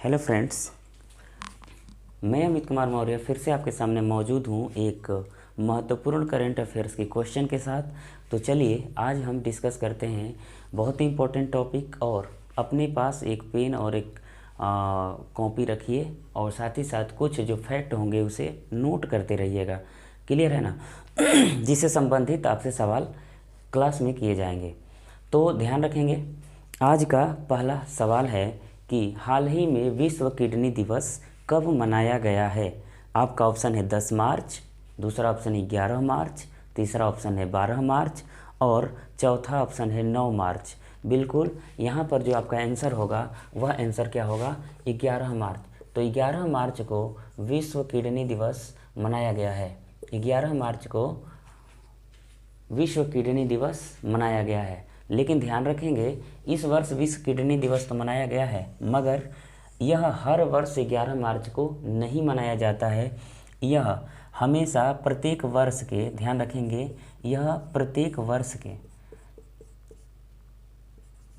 Hello friends, मैं अमित कुमार मौर्य फिर से आपके सामने मौजूद हूँ एक महत्वपूर्ण करंट अफेयर्स की क्वेश्चन के साथ। तो चलिए आज हम डिस्कस करते हैं बहुत ही इम्पोर्टेंट टॉपिक। और अपने पास एक पेन और एक कॉपी रखिए और साथ ही साथ कुछ जो फैक्ट होंगे उसे नोट करते रहिएगा। क्लियर है ना? जिससे संबंधित आपसे सवाल क्लास में किए जाएंगे। तो ध्यान रखेंगे। आज का पहला सवाल है कि हाल ही में विश्व किडनी दिवस कब मनाया गया है? आपका ऑप्शन है 10 मार्च, दूसरा ऑप्शन है 11 मार्च, तीसरा ऑप्शन है 12 मार्च और चौथा ऑप्शन है 9 मार्च। बिल्कुल यहाँ पर जो आपका आंसर होगा वह आंसर क्या होगा? 11 मार्च। तो 11 मार्च को विश्व किडनी दिवस मनाया गया है। 11 मार्च को विश्व किडनी दिवस मनाया गया है। लेकिन ध्यान रखेंगे, इस वर्ष विश्व किडनी दिवस तो मनाया गया है, मगर यह हर वर्ष 11 मार्च को नहीं मनाया जाता है। यह हमेशा प्रत्येक वर्ष के, ध्यान रखेंगे, यह प्रत्येक वर्ष के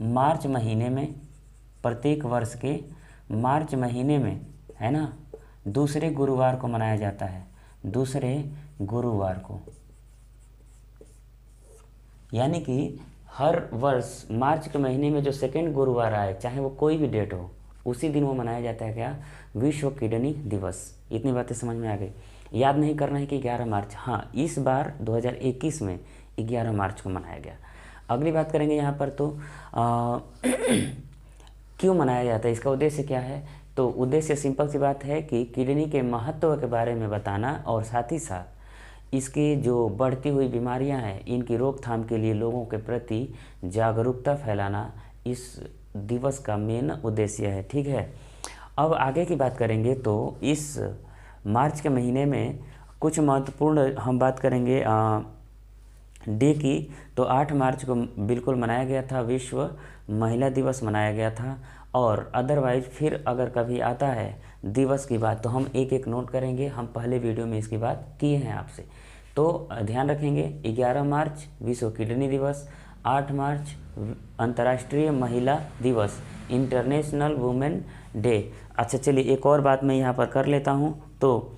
मार्च महीने में, प्रत्येक वर्ष के मार्च महीने में, है ना, दूसरे गुरुवार को मनाया जाता है। दूसरे गुरुवार को, यानी कि हर वर्ष मार्च के महीने में जो सेकेंड गुरुवार आए, चाहे वो कोई भी डेट हो, उसी दिन वो मनाया जाता है क्या? विश्व किडनी दिवस। इतनी बातें समझ में आ गई। याद नहीं करना है कि 11 मार्च, हाँ इस बार 2021 में 11 मार्च को मनाया गया। अगली बात करेंगे यहाँ पर। तो क्यों मनाया जाता है, इसका उद्देश्य क्या है? तो उद्देश्य सिंपल सी बात है कि किडनी के महत्व के बारे में बताना और साथ ही साथ इसकी जो बढ़ती हुई बीमारियां हैं, इनकी रोकथाम के लिए लोगों के प्रति जागरूकता फैलाना इस दिवस का मेन उद्देश्य है। ठीक है, अब आगे की बात करेंगे। तो इस मार्च के महीने में कुछ महत्वपूर्ण हम बात करेंगे डे की। तो 8 मार्च को बिल्कुल मनाया गया था, विश्व महिला दिवस मनाया गया था। और अदरवाइज फिर अगर कभी आता है दिवस की बात तो हम एक एक नोट करेंगे। हम पहले वीडियो में इसकी बात किए हैं आपसे। तो ध्यान रखेंगे, 11 मार्च विश्व किडनी दिवस, 8 मार्च अंतर्राष्ट्रीय महिला दिवस, इंटरनेशनल वुमेन डे। अच्छा चलिए, एक और बात मैं यहाँ पर कर लेता हूँ। तो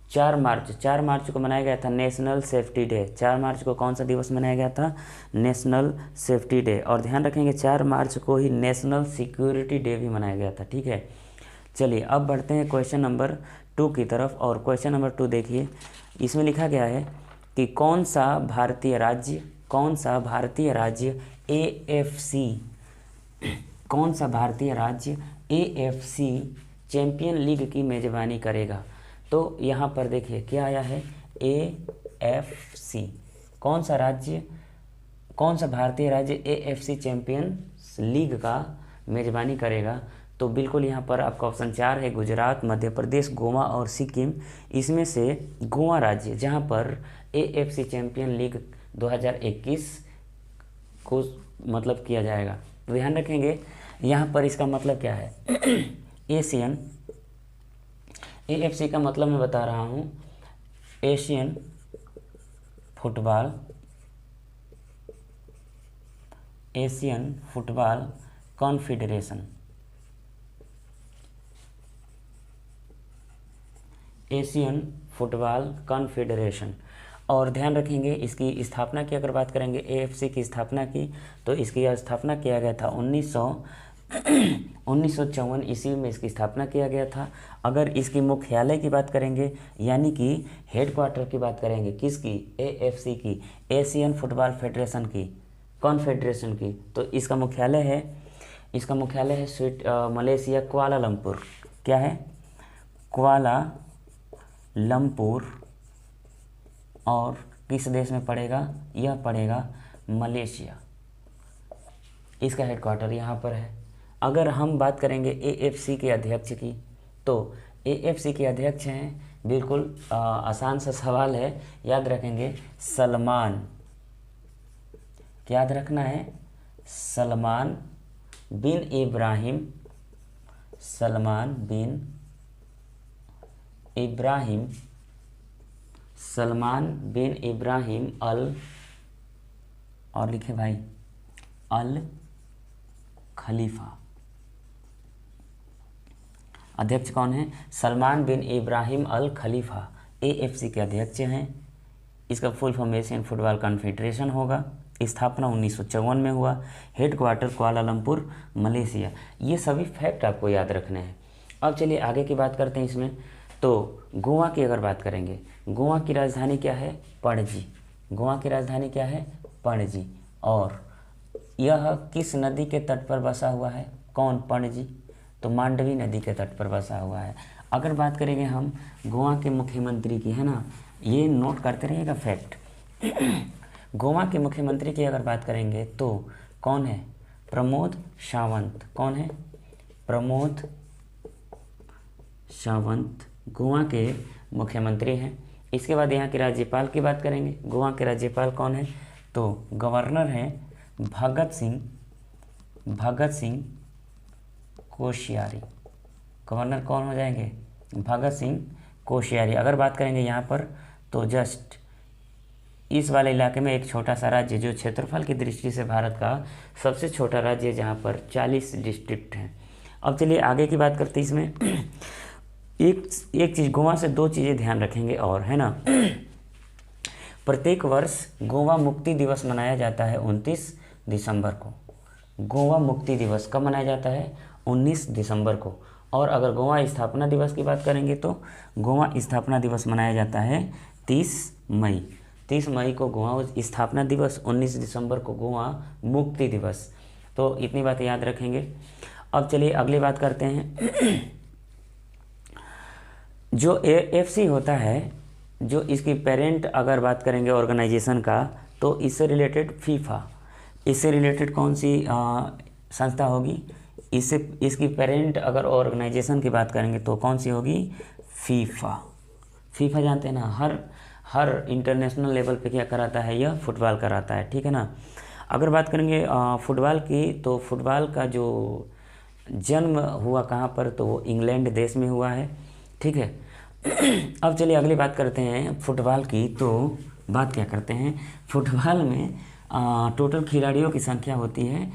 4 मार्च को मनाया गया था नेशनल सेफ्टी डे। 4 मार्च को कौन सा दिवस मनाया गया था? National safety day. और ध्यान रखेंगे 4 मार्च को ही नेशनल सिक्योरिटी डे भी मनाया गया था। ठीक है, चलिए अब बढ़ते हैं क्वेश्चन नंबर 2 की तरफ। और क्वेश्चन नंबर 2 देखिए, इसमें लिखा गया है कि कौन सा भारतीय राज्य AFC, कौन सा भारतीय राज्य AFC चैंपियन लीग की मेजबानी करेगा? तो यहाँ पर देखिए क्या आया है, AFC। कौन सा भारतीय राज्य AFC चैंपियन लीग का मेजबानी करेगा? तो बिल्कुल यहाँ पर आपका ऑप्शन 4 है, गुजरात, मध्य प्रदेश, गोवा और सिक्किम। इसमें से गोवा राज्य, जहाँ पर AFC चैंपियन लीग 2021 को मतलब किया जाएगा। तो ध्यान रखेंगे यहाँ पर इसका मतलब क्या है। एशियन, AFC का मतलब मैं बता रहा हूँ, Asian football confederation, Asian football confederation. और ध्यान रखेंगे इसकी स्थापना की अगर बात करेंगे, AFC की स्थापना की, तो इसकी स्थापना किया गया था 1954 ईस्वी में इसकी स्थापना किया गया था। अगर इसकी मुख्यालय की बात करेंगे, यानी कि हेडक्वार्टर की बात करेंगे, किसकी? AFC की, एशियन फुटबॉल फेडरेशन की, कॉन्फेडरेशन की, तो इसका मुख्यालय है मलेशिया, कुआलालंपुर। क्या है? कुआलालंपुर। और किस देश में पड़ेगा? यह पड़ेगा मलेशिया। इसका हेडक्वार्टर यहाँ पर है। अगर हम बात करेंगे AFC के अध्यक्ष की, तो AFC के अध्यक्ष हैं, बिल्कुल आसान सा सवाल है, याद रखेंगे, सलमान। क्या याद रखना है? सलमान बिन इब्राहिम, सलमान बिन इब्राहिम अल, और लिखे भाई, अल खलीफा। अध्यक्ष कौन है? सलमान बिन इब्राहिम अल खलीफा AFC के अध्यक्ष हैं। इसका full form Asian football confederation होगा। स्थापना 1954 में हुआ। Headquarter Kuala Lumpur Malaysia. ये सभी फैक्ट आपको याद रखने हैं। अब चलिए आगे की बात करते हैं इसमें। तो गोवा की अगर बात करेंगे, गोवा की राजधानी क्या है? पणजी। गोवा की राजधानी क्या है? पणजी। और यह किस नदी के तट पर बसा हुआ है? कौन? पणजी। तो मांडवी नदी के तट पर बसा हुआ है। अगर बात करेंगे हम गोवा के मुख्यमंत्री की, है ना, ये नोट करते रहिएगा फैक्ट। गोवा के मुख्यमंत्री की अगर बात करेंगे तो कौन है? प्रमोद सावंत। कौन है? प्रमोद सावंत गोवा के मुख्यमंत्री हैं। इसके बाद यहाँ के राज्यपाल की बात करेंगे। गोवा के राज्यपाल कौन है? तो गवर्नर हैं भगत सिंह कोश्यारी। गवर्नर कौन हो जाएंगे? भगत सिंह कोश्यारी। अगर बात करेंगे यहाँ पर तो जस्ट इस वाले इलाके में एक छोटा सा राज्य जो क्षेत्रफल की दृष्टि से भारत का सबसे छोटा राज्य है, जहाँ पर 40 डिस्ट्रिक्ट हैं। अब चलिए आगे की बात करते हैं। इसमें एक चीज़, गोवा से 2 चीज़ें ध्यान रखेंगे और, है ना। प्रत्येक वर्ष गोवा मुक्ति दिवस मनाया जाता है 29 दिसंबर को। गोवा मुक्ति दिवस कब मनाया जाता है? 19 दिसंबर को। और अगर गोवा स्थापना दिवस की बात करेंगे तो गोवा स्थापना दिवस मनाया जाता है 30 मई। 30 मई को गोवा स्थापना दिवस, 19 दिसंबर को गोवा मुक्ति दिवस। तो इतनी बातें याद रखेंगे। अब चलिए अगली बात करते हैं। जो AFC होता है, जो इसकी पेरेंट अगर बात करेंगे ऑर्गेनाइजेशन का, तो इससे रिलेटेड फीफा, इससे रिलेटेड कौन सी संस्था होगी? इसकी पेरेंट अगर ऑर्गेनाइजेशन की बात करेंगे तो कौन सी होगी? फीफा। फीफा जानते हैं ना, हर इंटरनेशनल लेवल पे क्या कराता है? यह फुटबॉल कराता है, ठीक है ना। अगर बात करेंगे फुटबॉल की, तो फुटबॉल का जो जन्म हुआ कहाँ पर? तो वो इंग्लैंड देश में हुआ है, ठीक है। अब चलिए अगली बात करते हैं फुटबॉल की। तो बात क्या करते हैं? फुटबॉल में टोटल खिलाड़ियों की संख्या होती है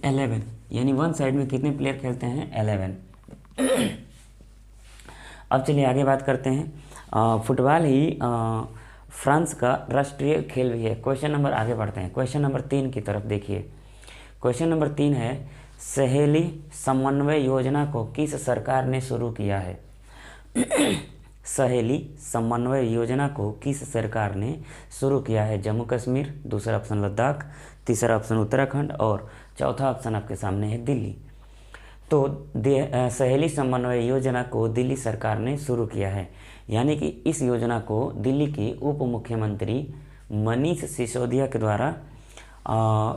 11, यानी वन साइड में कितने प्लेयर खेलते हैं? 11। अब चलिए आगे बात करते हैं। फुटबॉल ही फ्रांस का राष्ट्रीय खेल भी है। क्वेश्चन नंबर, आगे बढ़ते हैं क्वेश्चन नंबर 3 की तरफ। देखिए क्वेश्चन नंबर 3 है, सहेली समन्वय योजना को किस सरकार ने शुरू किया है? सहेली समन्वय योजना को किस सरकार ने शुरू किया है? जम्मू कश्मीर, दूसरा ऑप्शन लद्दाख, तीसरा ऑप्शन उत्तराखंड और चौथा ऑप्शन आपके सामने है दिल्ली। तो सहेली समन्वय योजना को दिल्ली सरकार ने शुरू किया है, यानी कि इस योजना को दिल्ली की उप मुख्यमंत्री मनीष सिसोदिया के द्वारा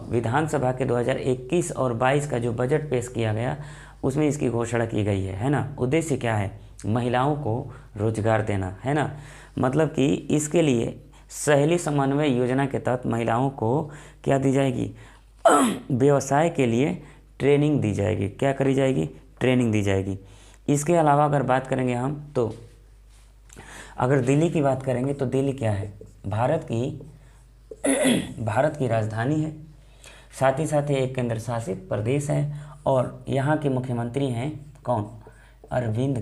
विधानसभा के 2021 और 22 का जो बजट पेश किया गया उसमें इसकी घोषणा की गई है ना। उद्देश्य क्या है? महिलाओं को रोजगार देना, है ना। मतलब कि इसके लिए सहेली समन्वय योजना के तहत महिलाओं को क्या दी जाएगी? व्यवसाय के लिए ट्रेनिंग दी जाएगी। क्या करी जाएगी? ट्रेनिंग दी जाएगी। इसके अलावा अगर बात करेंगे हम, तो अगर दिल्ली की बात करेंगे तो दिल्ली क्या है? भारत की राजधानी है, साथ ही साथ एक केंद्र शासित प्रदेश है और यहाँ के मुख्यमंत्री हैं कौन? अरविंद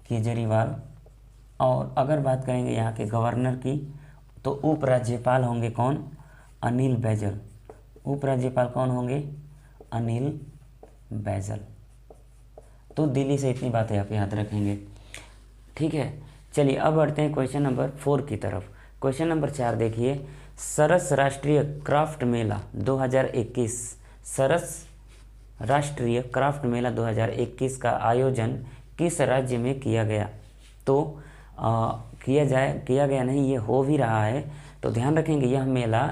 केजरीवाल। और अगर बात करेंगे यहाँ के गवर्नर की, तो उपराज्यपाल होंगे कौन? अनिल बैजल। उपराज्यपाल कौन होंगे? अनिल बैजल। तो दिल्ली से इतनी बातें आप याद रखेंगे, ठीक है। चलिए अब बढ़ते हैं क्वेश्चन नंबर 4 की तरफ। क्वेश्चन नंबर 4 देखिए, सरस राष्ट्रीय क्राफ्ट मेला 2021, सरस राष्ट्रीय क्राफ्ट मेला 2021 का आयोजन किस राज्य में किया गया? तो किया गया नहीं, ये हो भी रहा है। तो ध्यान रखेंगे यह मेला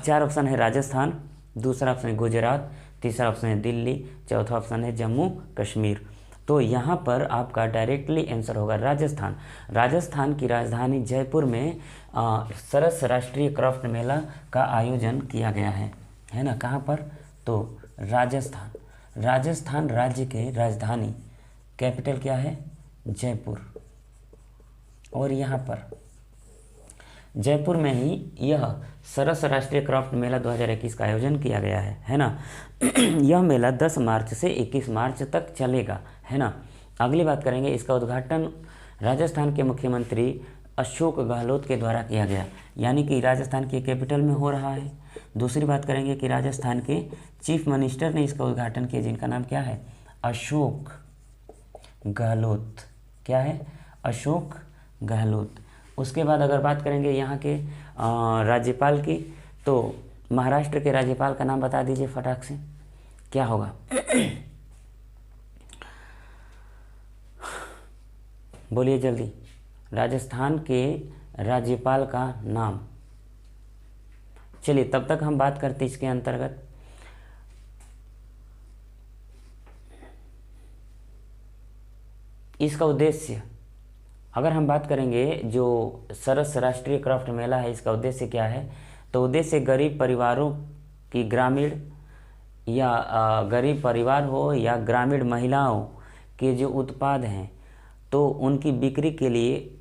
4 ऑप्शन है राजस्थान, दूसरा ऑप्शन है गुजरात, तीसरा ऑप्शन है दिल्ली, चौथा ऑप्शन है जम्मू कश्मीर। तो यहाँ पर आपका डायरेक्टली आंसर होगा राजस्थान। राजस्थान की राजधानी जयपुर में सरस राष्ट्रीय क्राफ्ट मेला का आयोजन किया गया है ना। कहाँ पर? तो राजस्थान राज्य के राजधानी, कैपिटल क्या है? जयपुर। और यहाँ पर जयपुर में ही यह सरस राष्ट्रीय क्राफ्ट मेला 2021 का आयोजन किया गया है ना। यह मेला 10 मार्च से 21 मार्च तक चलेगा, है ना। अगली बात करेंगे, इसका उद्घाटन राजस्थान के मुख्यमंत्री अशोक गहलोत के द्वारा किया गया, यानी कि राजस्थान की कैपिटल में हो रहा है। दूसरी बात करेंगे कि राजस्थान के चीफ मिनिस्टर ने इसका उद्घाटन किया, जिनका नाम क्या है, अशोक गहलोत। क्या है, अशोक गहलोत। उसके बाद अगर बात करेंगे यहाँ के राज्यपाल की, तो महाराष्ट्र के राज्यपाल का नाम बता दीजिए फटाक से, क्या होगा? बोलिए जल्दी, राजस्थान के राज्यपाल का नाम। चलिए तब तक हम बात करते इसके अंतर्गत। इसका उद्देश्य, अगर हम बात करेंगे जो सरस राष्ट्रीय क्राफ्ट मेला है, इसका उद्देश्य क्या है, तो उद्देश्य गरीब परिवारों की, ग्रामीण या गरीब परिवार हो या ग्रामीण महिलाओं के जो उत्पाद हैं तो उनकी बिक्री के लिए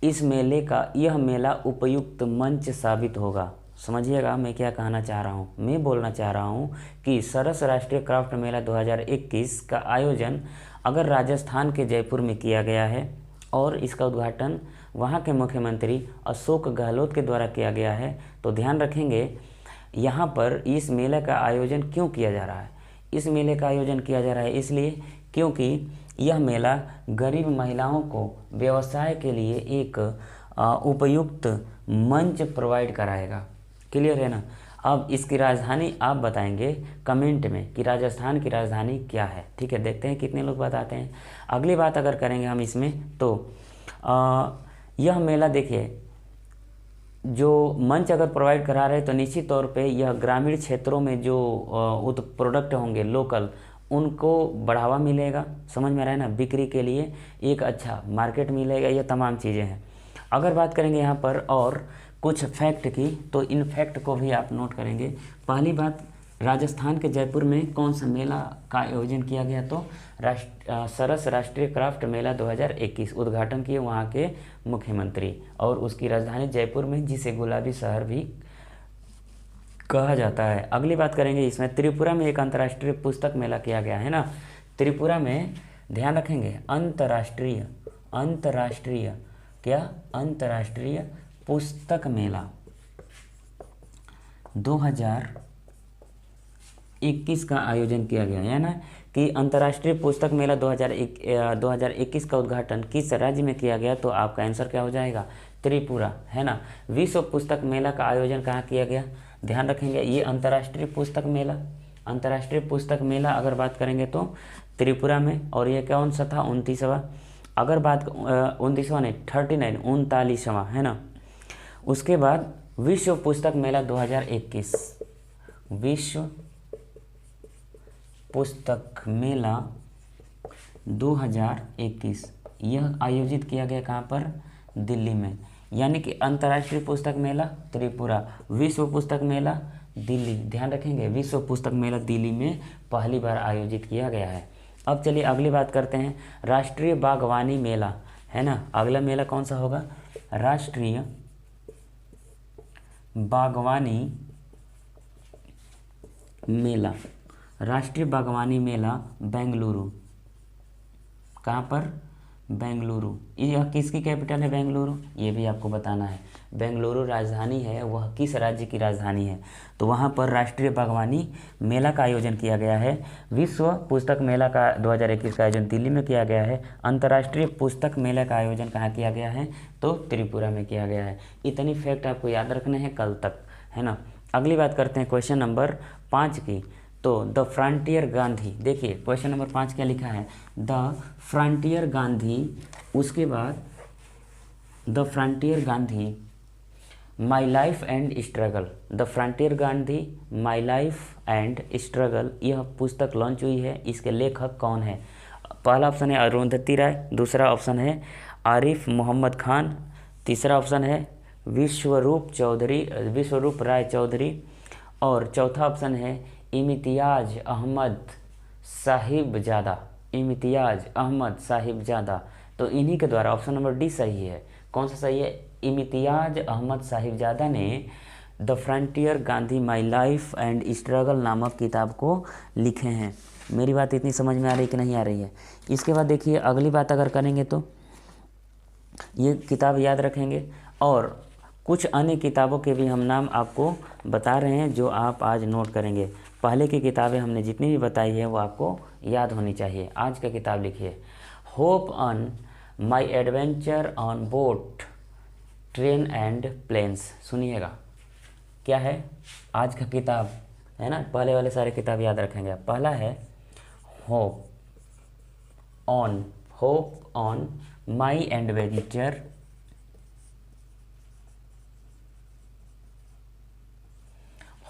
इस मेले का, यह मेला उपयुक्त मंच साबित होगा। समझिएगा मैं क्या कहना चाह रहा हूँ। मैं बोलना चाह रहा हूँ कि सरस राष्ट्रीय क्राफ्ट मेला 2021 का आयोजन अगर राजस्थान के जयपुर में किया गया है और इसका उद्घाटन वहाँ के मुख्यमंत्री अशोक गहलोत के द्वारा किया गया है, तो ध्यान रखेंगे यहाँ पर इस मेले का आयोजन क्यों किया जा रहा है। इस मेले का आयोजन किया जा रहा है इसलिए क्योंकि यह मेला गरीब महिलाओं को व्यवसाय के लिए एक उपयुक्त मंच प्रोवाइड कराएगा। क्लियर है ना। अब इसकी राजधानी आप बताएंगे कमेंट में कि राजस्थान की राजधानी क्या है। ठीक है, देखते हैं कितने लोग बताते हैं। अगली बात अगर करेंगे हम इसमें, तो यह मेला देखिए, जो मंच अगर प्रोवाइड करा रहे तो निश्चित तौर पे यह ग्रामीण क्षेत्रों में जो प्रोडक्ट होंगे लोकल, उनको बढ़ावा मिलेगा। समझ में रहा है ना, बिक्री के लिए एक अच्छा मार्केट मिलेगा। ये तमाम चीज़ें हैं। अगर बात करेंगे यहाँ पर और कुछ फैक्ट की, तो इन फैक्ट को भी आप नोट करेंगे। पहली बात, राजस्थान के जयपुर में कौन सा मेला का आयोजन किया गया, तो सरस राष्ट्रीय क्राफ्ट मेला 2021 उद्घाटन किए वहाँ के मुख्यमंत्री, और उसकी राजधानी जयपुर में, जिसे गुलाबी शहर भी कहा जाता है। अगली बात करेंगे इसमें, त्रिपुरा में एक अंतर्राष्ट्रीय पुस्तक मेला किया गया है ना। त्रिपुरा में ध्यान रखेंगे अंतर्राष्ट्रीय क्या, अंतर्राष्ट्रीय पुस्तक मेला 2021 का आयोजन किया गया है ना। कि अंतर्राष्ट्रीय पुस्तक मेला 2021 का उद्घाटन किस राज्य में किया गया, तो आपका आंसर क्या हो जाएगा, त्रिपुरा, है ना। विश्व पुस्तक मेला का आयोजन कहाँ किया गया, ध्यान रखेंगे ये अंतर्राष्ट्रीय पुस्तक मेला अगर बात करेंगे तो त्रिपुरा में, और ये कौन सा था, 29वां। अगर बात 29वां नहीं, 39वां है ना। उसके बाद विश्व पुस्तक मेला 2021, विश्व पुस्तक मेला 2021 यह आयोजित किया गया कहाँ पर, दिल्ली में। यानी कि अंतर्राष्ट्रीय पुस्तक मेला त्रिपुरा, विश्व पुस्तक मेला दिल्ली। ध्यान रखेंगे विश्व पुस्तक मेला दिल्ली में पहली बार आयोजित किया गया है। अब चलिए अगली बात करते हैं, राष्ट्रीय बागवानी मेला, है ना। अगला मेला कौन सा होगा, राष्ट्रीय बागवानी मेला। राष्ट्रीय बागवानी मेला बेंगलुरु, कहाँ पर, बेंगलुरु। यह किसकी कैपिटल है, बेंगलुरु, ये भी आपको बताना है। बेंगलुरु राजधानी है, वह किस राज्य की राजधानी है, तो वहाँ पर राष्ट्रीय बागवानी मेला का आयोजन किया गया है। विश्व पुस्तक मेला का 2021 का आयोजन दिल्ली में किया गया है। अंतर्राष्ट्रीय पुस्तक मेला का आयोजन कहाँ किया गया है, तो त्रिपुरा में किया गया है। इतनी फैक्ट आपको याद रखने हैं कल तक, है ना। अगली बात करते हैं क्वेश्चन नंबर 5 की, तो द फ्रंटियर गांधी। देखिए क्वेश्चन नंबर 5 क्या लिखा है, द फ्रंटियर गांधी। उसके बाद the frontier Gandhi my life and struggle. The frontier Gandhi my life and struggle, यह पुस्तक लॉन्च हुई है। इसके लेखक कौन है, पहला ऑप्शन है अरुंधति राय, दूसरा ऑप्शन है आरिफ मोहम्मद खान, तीसरा ऑप्शन है विश्वरूप राय चौधरी, और चौथा ऑप्शन है इम्तियाज अहमद साहिबजादा। तो इन्हीं के द्वारा ऑप्शन नंबर डी सही है। कौन सा सही है, इम्तियाज़ अहमद साहिबजादा ने the frontier Gandhi my life and struggle नामक किताब को लिखे हैं। मेरी बात इतनी समझ में आ रही कि नहीं आ रही है? इसके बाद देखिए अगली बात अगर करेंगे तो ये किताब याद रखेंगे, और कुछ अन्य किताबों के भी हम नाम आपको बता रहे हैं जो आप आज नोट करेंगे। पहले की किताबें हमने जितनी भी बताई है वो आपको याद होनी चाहिए। आज का किताब लिखिए, hop on my adventure on boat train and planes. सुनिएगा क्या है आज का किताब, है ना? पहले वाले सारे किताब याद रखेंगे। पहला है hop on my adventure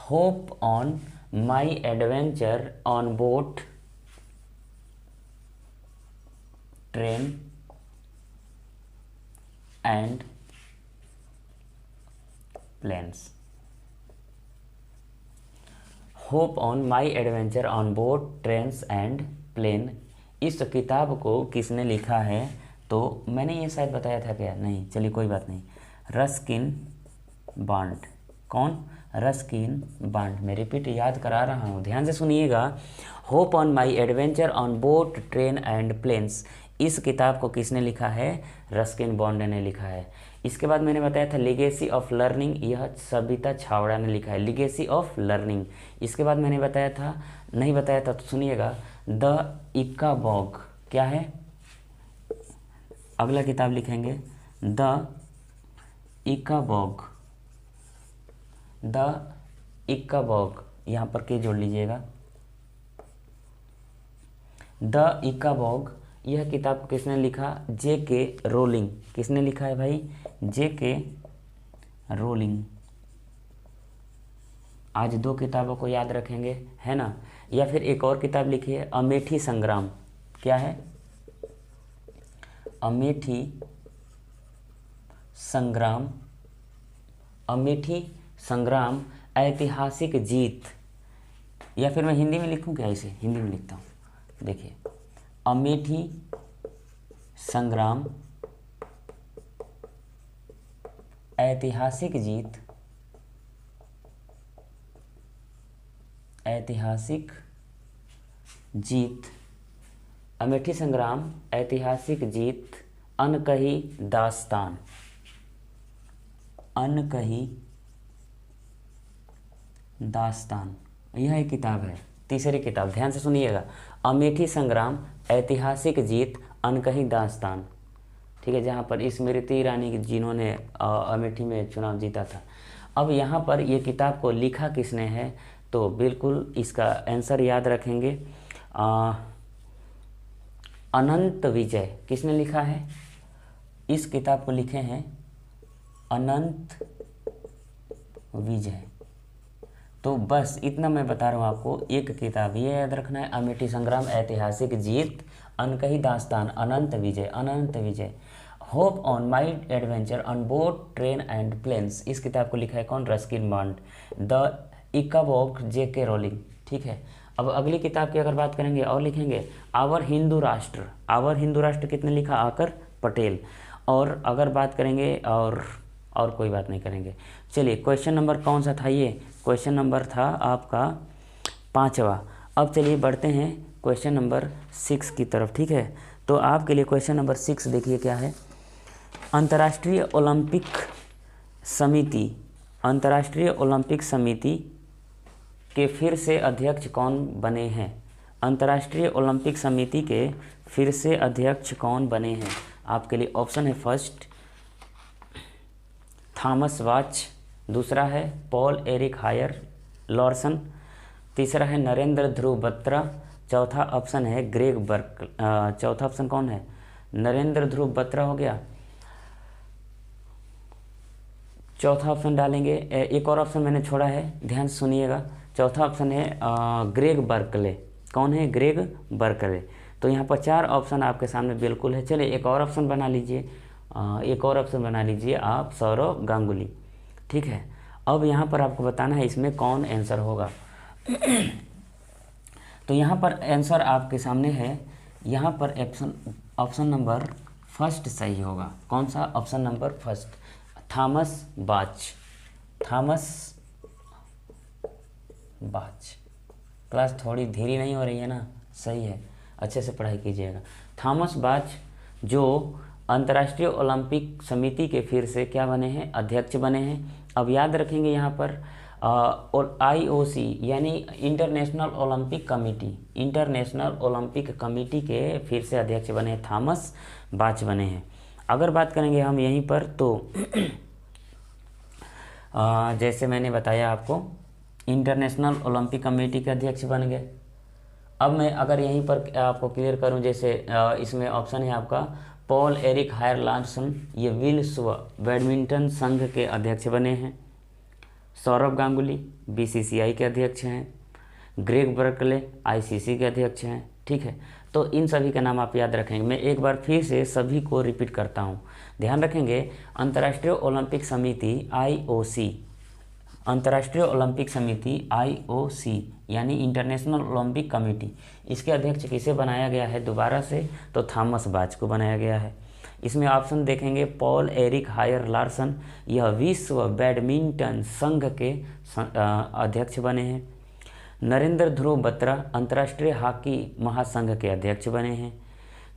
hop on my adventure on boat train and planes. Hop on my adventure on boat trains and plane. इस किताब को किसने लिखा है? तो मैंने ये शायद बताया था क्या? नहीं, चलिए कोई बात नहीं। Ruskin Bond. कौन? Ruskin Bond. मैं रिपीट याद करा रहा हूँ, ध्यान से सुनिएगा। Hop on my adventure on boat train and planes, इस किताब को किसने लिखा है? रस्किन बॉन्ड ने लिखा है। इसके बाद मैंने बताया था लिगेसी ऑफ लर्निंग, यह सबिता छावड़ा ने लिखा है, लिगेसी ऑफ लर्निंग। इसके बाद मैंने बताया था, नहीं बताया था तो सुनिएगा, द इक्काबॉग। क्या है? अगला किताब लिखेंगे द इक्काबॉग। द इक्काबॉग, यहाँ पर के जोड़ लीजिएगा। द इक्काबॉग, यह किताब किसने लिखा? जे.के. रोलिंग। किसने लिखा है भाई? जे.के. रोलिंग। आज दो किताबों को याद रखेंगे, है ना? या फिर एक और किताब लिखिए, अमेठी संग्राम। क्या है? अमेठी संग्राम। अमेठी संग्राम ऐतिहासिक जीत। या फिर मैं हिंदी में लिखूं क्या? इसे हिंदी में लिखता हूँ, देखिए, अमेठी संग्राम ऐतिहासिक जीत, ऐतिहासिक जीत, अमेठी संग्राम ऐतिहासिक जीत, अनकही दास्तान। अनकही दास्तान, यह एक किताब है। तीसरी किताब ध्यान से सुनिएगा, अमेठी संग्राम ऐतिहासिक जीत, अनकही दास्तान। ठीक है, जहाँ पर स्मृति ईरानी जिन्होंने अमेठी में चुनाव जीता था। अब यहाँ पर ये किताब को लिखा किसने है? तो बिल्कुल इसका आंसर याद रखेंगे, अनंत विजय। किसने लिखा है? इस किताब को लिखे हैं अनंत विजय। तो बस इतना मैं बता रहा हूँ आपको, एक किताब ये याद रखना है, अमेठी संग्राम ऐतिहासिक जीत, अनकही दास्तान, Anant Vijay. Anant Vijay. Hop on my adventure on boat train and planes, इस किताब को लिखा है कौन? Ruskin Bond. The Ickabog, J K. Rowling. ठीक है, अब अगली किताब की अगर बात करेंगे और लिखेंगे आवर हिंदू राष्ट्र। आवर हिंदू राष्ट्र कितने लिखा? आकर पटेल। और अगर बात करेंगे और कोई बात नहीं करेंगे। चलिए, क्वेश्चन नंबर कौन सा था? ये क्वेश्चन नंबर था आपका 5वां। अब चलिए बढ़ते हैं क्वेश्चन नंबर 6 की तरफ। ठीक है, तो आपके लिए क्वेश्चन नंबर 6 देखिए क्या है। अंतर्राष्ट्रीय ओलंपिक समिति, अंतर्राष्ट्रीय ओलंपिक समिति के फिर से अध्यक्ष कौन बने हैं? अंतर्राष्ट्रीय ओलंपिक समिति के फिर से अध्यक्ष कौन बने हैं? आपके लिए ऑप्शन है, फर्स्ट थॉमस वाच, दूसरा है पॉल एरिक हायर लॉर्सन, तीसरा है नरेंद्र ध्रुव बत्रा, चौथा ऑप्शन है ग्रेग बर्क। चौथा ऑप्शन कौन है? नरेंद्र ध्रुव बत्रा हो गया। चौथा ऑप्शन डालेंगे, एक और ऑप्शन मैंने छोड़ा है, ध्यान से सुनिएगा। चौथा ऑप्शन है ग्रेग बर्कले। कौन है? Greg Berkeley. तो यहाँ पर 4 ऑप्शन आपके सामने बिल्कुल है। चलिए एक और ऑप्शन बना लीजिए, एक और ऑप्शन बना लीजिए आप, सौरव गांगुली। ठीक है, अब यहाँ पर आपको बताना है इसमें कौन आंसर होगा। तो यहाँ पर आंसर आपके सामने है, यहाँ पर ऑप्शन नंबर फर्स्ट सही होगा। कौन सा? ऑप्शन नंबर फर्स्ट, थॉमस बाच। थॉमस बाच। क्लास थोड़ी धीरे नहीं हो रही है ना? सही है, अच्छे से पढ़ाई कीजिएगा। थॉमस बाच जो अंतर्राष्ट्रीय ओलंपिक समिति के फिर से क्या बने हैं? अध्यक्ष बने हैं। अब याद रखेंगे यहाँ पर और IOC यानी international Olympic committee, international Olympic committee के फिर से अध्यक्ष बने थॉमस बाच बने हैं। अगर बात करेंगे हम यहीं पर तो जैसे मैंने बताया आपको, इंटरनेशनल ओलंपिक कमेटी के अध्यक्ष बन गए। अब मैं अगर यहीं पर आपको क्लियर करूं, जैसे इसमें ऑप्शन है आपका पॉल एरिक हायर लार्सन, ये विश्व बैडमिंटन संघ के अध्यक्ष बने हैं। सौरभ गांगुली BCCI के अध्यक्ष हैं। ग्रेग बर्कले ICC के अध्यक्ष हैं। ठीक है, तो इन सभी का नाम आप याद रखेंगे। मैं एक बार फिर से सभी को रिपीट करता हूँ, ध्यान रखेंगे। अंतर्राष्ट्रीय ओलंपिक समिति IOC, अंतर्राष्ट्रीय ओलंपिक समिति IOC यानी इंटरनेशनल ओलंपिक कमेटी, इसके अध्यक्ष किसे बनाया गया है दोबारा से? तो थॉमस बाच को बनाया गया है। इसमें ऑप्शन देखेंगे पॉल एरिक हायर लार्सन, यह विश्व बैडमिंटन संघ के अध्यक्ष बने हैं। नरेंद्र ध्रुव बत्रा अंतर्राष्ट्रीय हॉकी महासंघ के अध्यक्ष बने हैं।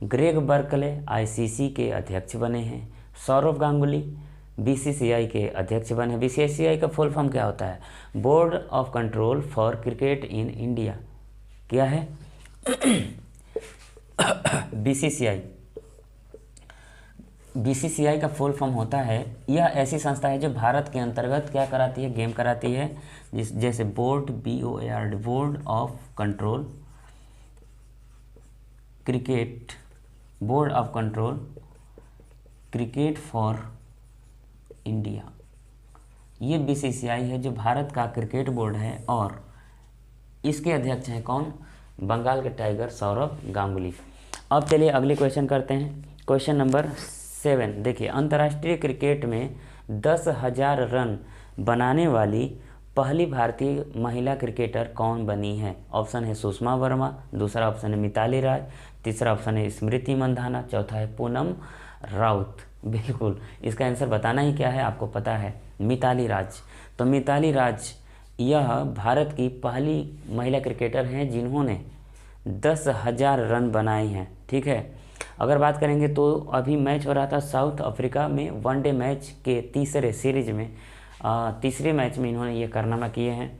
ग्रेग बर्कले ICC के अध्यक्ष बने हैं। सौरभ गांगुली BCCI के अध्यक्ष बने। BCCI का फुल फॉर्म क्या होता है? Board of control for cricket in India. क्या है? BCCI का फुल फॉर्म होता है, यह ऐसी संस्था है जो भारत के अंतर्गत क्या कराती है? गेम कराती है। जैसे board BOARD, board of control cricket, board of control cricket for India, ये BCCI है जो भारत का क्रिकेट बोर्ड है और इसके अध्यक्ष हैं कौन? बंगाल के टाइगर सौरभ गांगुली। अब चलिए अगले क्वेश्चन करते हैं। क्वेश्चन नंबर 7 देखिए, अंतर्राष्ट्रीय क्रिकेट में 10,000 रन बनाने वाली पहली भारतीय महिला क्रिकेटर कौन बनी है? ऑप्शन है सुषमा वर्मा, दूसरा ऑप्शन है मिताली राज, तीसरा ऑप्शन है स्मृति मंधाना, चौथा है पूनम राउत। बिल्कुल, इसका आंसर बताना ही क्या है, आपको पता है, मिताली राज। तो मिताली राज यह भारत की पहली महिला क्रिकेटर हैं जिन्होंने 10,000 रन बनाए हैं। ठीक है, अगर बात करेंगे तो अभी मैच हो रहा था साउथ अफ्रीका में, वनडे मैच के तीसरे सीरीज में, तीसरे मैच में इन्होंने ये कारनामा किए हैं।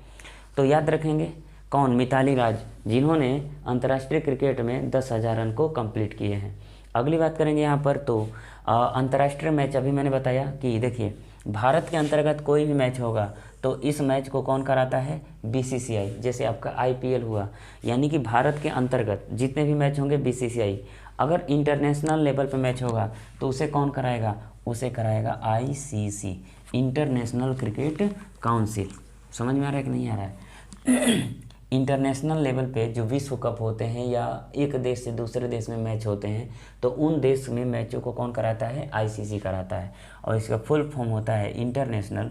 तो याद रखेंगे कौन? मिताली राज, जिन्होंने अंतर्राष्ट्रीय क्रिकेट में 10,000 रन को कंप्लीट किए हैं। अगली बात करेंगे यहाँ पर तो अंतर्राष्ट्रीय मैच, अभी मैंने बताया कि देखिए भारत के अंतर्गत कोई भी मैच होगा तो इस मैच को कौन कराता है? BCCI। जैसे आपका IPL हुआ, यानी कि भारत के अंतर्गत जितने भी मैच होंगे BCCI। अगर इंटरनेशनल लेवल पे मैच होगा तो उसे कौन कराएगा? उसे कराएगा ICC, इंटरनेशनल क्रिकेट काउंसिल। समझ में आ रहा है कि नहीं आ रहा है? इंटरनेशनल लेवल पे जो विश्व कप होते हैं या एक देश से दूसरे देश में मैच होते हैं तो उन देश में मैचों को कौन कराता है? ICC कराता है और इसका फुल फॉर्म होता है इंटरनेशनल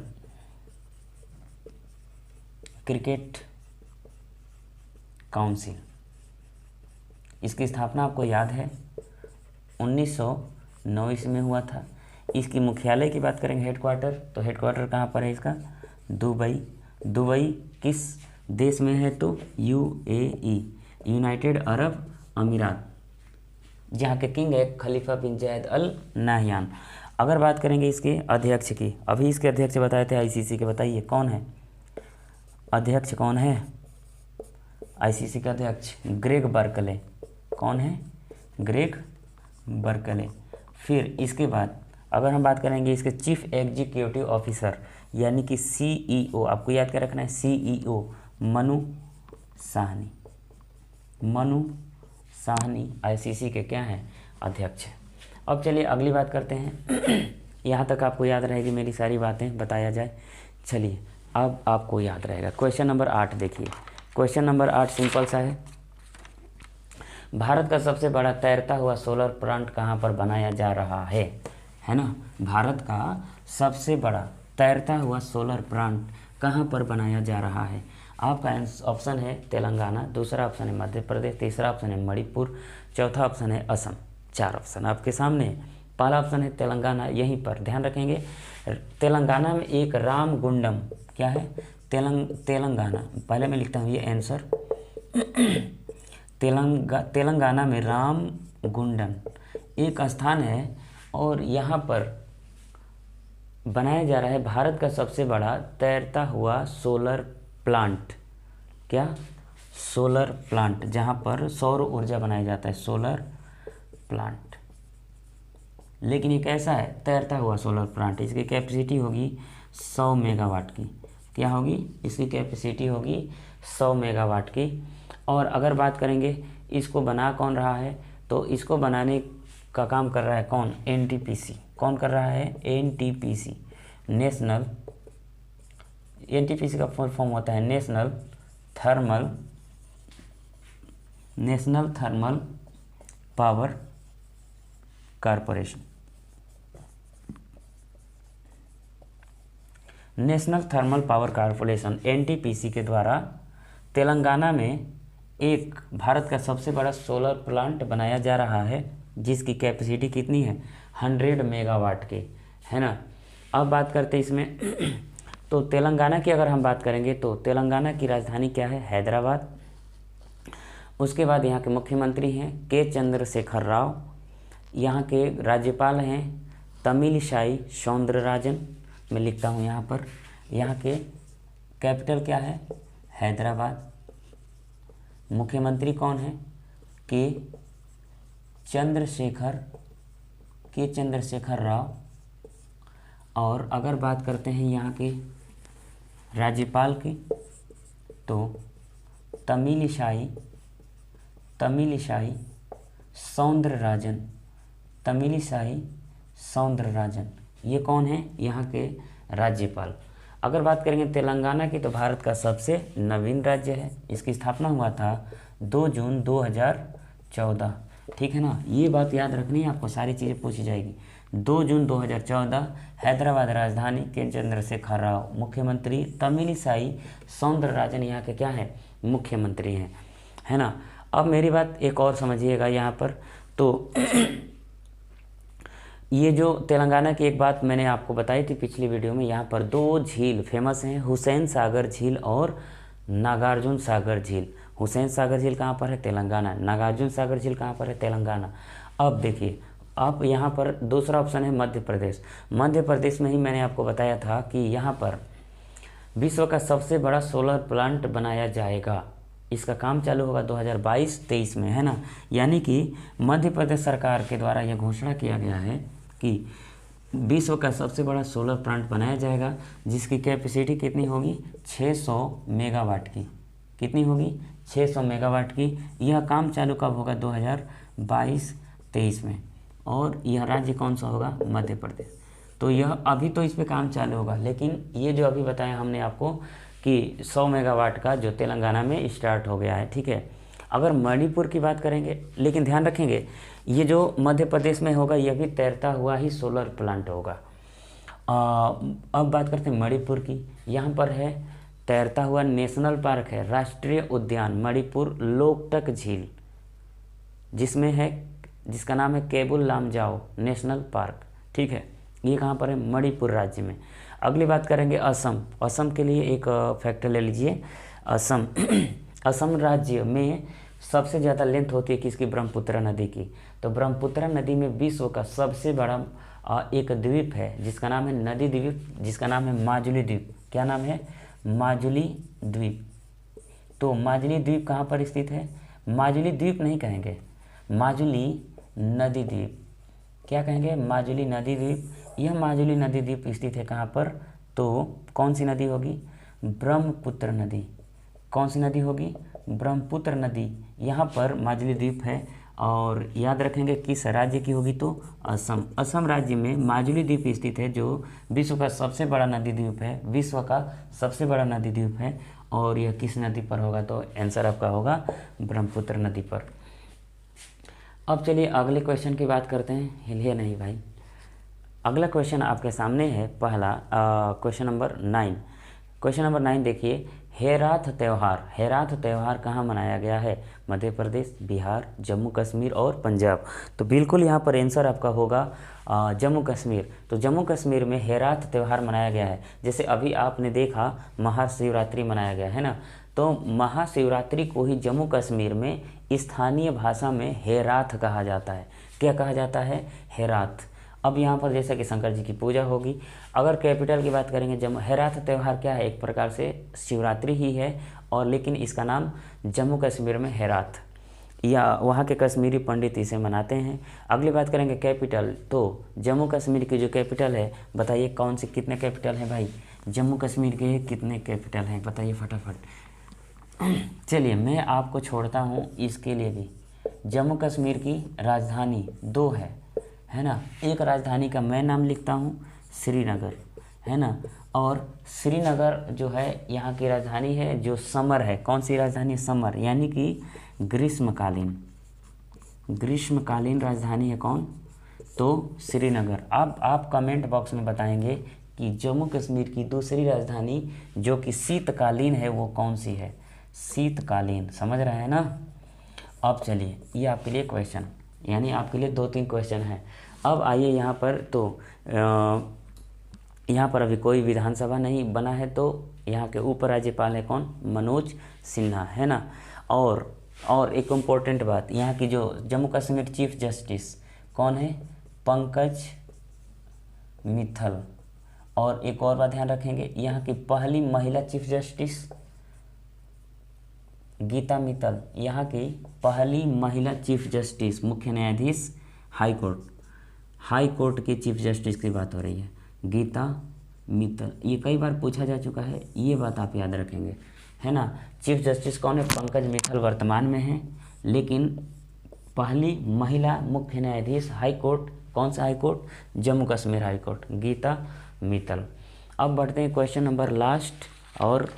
क्रिकेट काउंसिल। इसकी स्थापना आपको याद है 1909 में हुआ था। इसकी मुख्यालय की बात करेंगे, हेडक्वार्टर, तो हेडक्वार्टर कहाँ पर है इसका? दुबई। दुबई किस देश में है? तो UAE, यूनाइटेड अरब अमीरात, जहाँ के किंग है खलीफा बिन जायद अल नाहयान। अगर बात करेंगे इसके अध्यक्ष की, अभी इसके अध्यक्ष बताए थे ICC के, बताइए कौन है अध्यक्ष? कौन है ICC का अध्यक्ष? Greg Berkeley. कौन है? Greg Berkeley. फिर इसके बाद अगर हम बात करेंगे इसके चीफ एग्जीक्यूटिव ऑफिसर यानी कि CEO, आपको याद क्या रखना है? CEO मनु साहनी। मनु साहनी ICC के क्या हैं? अध्यक्ष। अब चलिए अगली बात करते हैं। यहाँ तक आपको याद रहेगी मेरी सारी बातें, बताया जाए। चलिए अब आपको याद रहेगा। क्वेश्चन नंबर 8 देखिए, क्वेश्चन नंबर 8 सिंपल सा है। भारत का सबसे बड़ा तैरता हुआ सोलर प्लांट कहाँ पर बनाया जा रहा है ना? भारत का सबसे बड़ा तैरता हुआ सोलर प्लांट कहाँ पर बनाया जा रहा है? आपका ऑप्शन है तेलंगाना, दूसरा ऑप्शन है मध्य प्रदेश, तीसरा ऑप्शन है मणिपुर, चौथा ऑप्शन है असम। 4 ऑप्शन आपके सामने। पहला ऑप्शन है तेलंगाना, यहीं पर ध्यान रखेंगे। तेलंगाना में एक रामगुंडम, क्या है, तेलंगाना, पहले मैं लिखता हूँ ये आंसर। तेलंगाना में रामगुंडम एक स्थान है और यहाँ पर बनाया जा रहा है भारत का सबसे बड़ा तैरता हुआ सोलर प्लांट। क्या, सोलर प्लांट, जहाँ पर सौर ऊर्जा बनाया जाता है, सोलर प्लांट। लेकिन ये कैसा है, तैरता हुआ सोलर प्लांट। इसकी कैपेसिटी होगी 100 मेगावाट की। क्या होगी, इसकी कैपेसिटी होगी 100 मेगावाट की। और अगर बात करेंगे इसको बना कौन रहा है, तो इसको बनाने का काम कर रहा है कौन, एनटीपीसी। कौन कर रहा है, एनटीपीसी, नेशनल, एनटीपीसी का फुल फॉर्म होता है national thermal power corporation. National thermal power corporation NTPC के द्वारा तेलंगाना में एक भारत का सबसे बड़ा सोलर प्लांट बनाया जा रहा है, जिसकी कैपेसिटी कितनी है, 100 मेगावाट के, है ना। अब बात करते हैं इसमें तो तेलंगाना की अगर हम बात करेंगे तो तेलंगाना की राजधानी क्या है, हैदराबाद। उसके बाद यहाँ के मुख्यमंत्री हैं के चंद्रशेखर राव। यहाँ के राज्यपाल हैं तमिलिसाई सौंदरराजन, मैं लिखता हूँ यहाँ पर। यहाँ के कैपिटल क्या है, हैदराबाद। मुख्यमंत्री कौन है, के चंद्रशेखर राव। और अगर बात करते हैं यहाँ के राज्यपाल की तो तमिलिसाई सौंदरराजन, ये कौन है, यहाँ के राज्यपाल। अगर बात करेंगे तेलंगाना की तो भारत का सबसे नवीन राज्य है। इसकी स्थापना हुआ था 2 जून 2014, ठीक है ना। ये बात याद रखनी है आपको, सारी चीज़ें पूछी जाएगी। 2 जून 2014, हैदराबाद राजधानी के चंद्रशेखर राव, मुख्यमंत्री तमिलिसाई सौंदरराजन यहाँ के क्या है, मुख्यमंत्री हैं, है ना। अब मेरी बात एक और समझिएगा यहाँ पर, तो ये जो तेलंगाना की एक बात मैंने आपको बताई थी पिछली वीडियो में, यहाँ पर 2 झील फेमस हैं, हुसैन सागर झील और नागार्जुन सागर झील। हुसैन सागर झील कहाँ पर है, तेलंगाना। नागार्जुन सागर झील कहाँ पर है, तेलंगाना। अब देखिए, अब यहाँ पर दूसरा ऑप्शन है मध्य प्रदेश। मध्य प्रदेश में ही मैंने आपको बताया था कि यहाँ पर विश्व का सबसे बड़ा सोलर प्लांट बनाया जाएगा। इसका काम चालू होगा 2022-23 में, है ना। यानी कि मध्य प्रदेश सरकार के द्वारा यह घोषणा किया गया है कि विश्व का सबसे बड़ा सोलर प्लांट बनाया जाएगा, जिसकी कैपेसिटी कितनी होगी, 600 मेगावाट की। कितनी होगी, 600 मेगावाट की। यह काम चालू कब होगा, 2022-23 में। और यह राज्य कौन सा होगा, मध्य प्रदेश। तो यह अभी तो इस पे काम चालू होगा, लेकिन ये जो अभी बताया हमने आपको कि 100 मेगावाट का जो तेलंगाना में स्टार्ट हो गया है, ठीक है। अगर मणिपुर की बात करेंगे, लेकिन ध्यान रखेंगे ये जो मध्य प्रदेश में होगा यह भी तैरता हुआ ही सोलर प्लांट होगा। अब बात करते हैं मणिपुर की। यहाँ पर है तैरता हुआ नेशनल पार्क है, राष्ट्रीय उद्यान मणिपुर लोकटक झील, जिसका नाम है केबुल लामजाओ नेशनल पार्क, ठीक है। ये कहाँ पर है, मणिपुर राज्य में। अगली बात करेंगे असम। असम के लिए एक फैक्टर ले लीजिए। असम राज्य में सबसे ज़्यादा लेंथ होती है किसकी, ब्रह्मपुत्र नदी की। तो ब्रह्मपुत्र नदी में विश्व का सबसे बड़ा एक द्वीप है, जिसका नाम है नदी द्वीप, जिसका नाम है माजुली द्वीप। क्या नाम है, माजुली द्वीप। तो माजुली द्वीप कहाँ पर स्थित है, माजुली द्वीप नहीं कहेंगे, माजुली नदी द्वीप। क्या कहेंगे, माजुली नदी द्वीप। यह माजुली नदी द्वीप स्थित है कहाँ पर, तो कौन सी नदी होगी, ब्रह्मपुत्र नदी। कौन सी नदी होगी, ब्रह्मपुत्र नदी। यहाँ पर माजुली द्वीप है। और याद रखेंगे किस राज्य की होगी, तो असम। असम राज्य में माजुली द्वीप स्थित है, जो विश्व का सबसे बड़ा नदी द्वीप है, विश्व का सबसे बड़ा नदी द्वीप है। और यह किस नदी पर होगा, तो आंसर आपका होगा ब्रह्मपुत्र नदी पर। अब चलिए अगले क्वेश्चन की बात करते हैं। हिलिए नहीं भाई। अगला क्वेश्चन आपके सामने है, पहला क्वेश्चन नंबर 9। क्वेश्चन नंबर 9 देखिए, हेराथ त्यौहार कहाँ मनाया गया है? मध्य प्रदेश, बिहार, जम्मू कश्मीर और पंजाब। तो बिल्कुल यहाँ पर आंसर आपका होगा जम्मू कश्मीर। तो जम्मू कश्मीर में हेराथ त्यौहार मनाया गया है। जैसे अभी आपने देखा महाशिवरात्रि मनाया गया है ना, तो महाशिवरात्रि को ही जम्मू कश्मीर में स्थानीय भाषा में हेराथ कहा जाता है। क्या कहा जाता है? हेराथ। अब यहाँ पर जैसा कि शंकर जी की पूजा होगी। अगर कैपिटल की बात करेंगे, जम्मू हेराथ त्यौहार क्या है? एक प्रकार से शिवरात्रि ही है, और लेकिन इसका नाम जम्मू कश्मीर में हेराथ, या वहाँ के कश्मीरी पंडित इसे मनाते हैं। अगली बात करेंगे कैपिटल, तो जम्मू कश्मीर की जो कैपिटल है, बताइए कौन से कितने कैपिटल हैं भाई? जम्मू कश्मीर के कितने कैपिटल हैं बताइए फटाफट। चलिए मैं आपको छोड़ता हूँ इसके लिए भी। जम्मू कश्मीर की राजधानी 2 है ना। एक राजधानी का मैं नाम लिखता हूँ श्रीनगर, है ना, और श्रीनगर जो है यहाँ की राजधानी है जो समर है। कौन सी राजधानी? समर, यानी कि ग्रीष्मकालीन राजधानी है कौन? तो श्रीनगर। अब आप कमेंट बॉक्स में बताएंगे कि जम्मू कश्मीर की दूसरी राजधानी जो कि शीतकालीन है वो कौन सी है? शीतकालीन, समझ रहे हैं ना। अब चलिए ये आपके लिए क्वेश्चन, यानी आपके लिए 2-3 क्वेश्चन हैं। अब आइए यहाँ पर, तो यहाँ पर अभी कोई विधानसभा नहीं बना है, तो यहाँ के उप राज्यपाल है कौन? मनोज सिन्हा, है ना। और एक इम्पोर्टेंट बात, यहाँ की जो जम्मू कश्मीर चीफ जस्टिस कौन है? पंकज मित्तल। और एक और बात ध्यान रखेंगे, यहाँ की पहली महिला चीफ जस्टिस गीता मित्तल, यहाँ की पहली महिला चीफ जस्टिस, मुख्य न्यायाधीश हाई कोर्ट के चीफ जस्टिस की बात हो रही है, गीता मित्तल। ये कई बार पूछा जा चुका है, ये बात आप याद रखेंगे, है ना। चीफ जस्टिस कौन है? पंकज मित्तल वर्तमान में है, लेकिन पहली महिला मुख्य न्यायाधीश हाई कोर्ट, कौन सा high court? Jammu Kashmir high court, Geeta Mittal. अब बढ़ते हैं क्वेश्चन नंबर लास्ट, और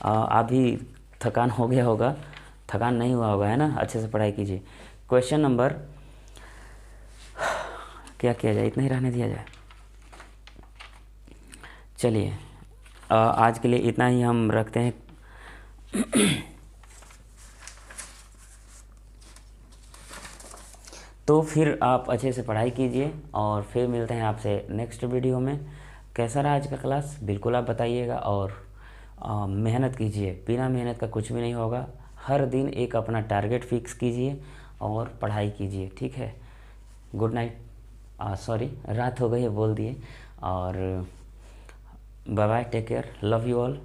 अभी थकान हो गया होगा, थकान नहीं हुआ होगा, है ना। अच्छे से पढ़ाई कीजिए। क्वेश्चन नंबर, क्या किया जाए, इतना ही रहने दिया जाए। चलिए आज के लिए इतना ही हम रखते हैं। तो फिर आप अच्छे से पढ़ाई कीजिए, और फिर मिलते हैं आपसे नेक्स्ट वीडियो में। कैसा रहा आज का क्लास बिल्कुल आप बताइएगा, और मेहनत कीजिए, बिना मेहनत का कुछ भी नहीं होगा। हर दिन एक अपना टारगेट फिक्स कीजिए और पढ़ाई कीजिए, ठीक है। गुड नाइट, सॉरी रात हो गई है बोल दिए, और bye bye, take care, love you all.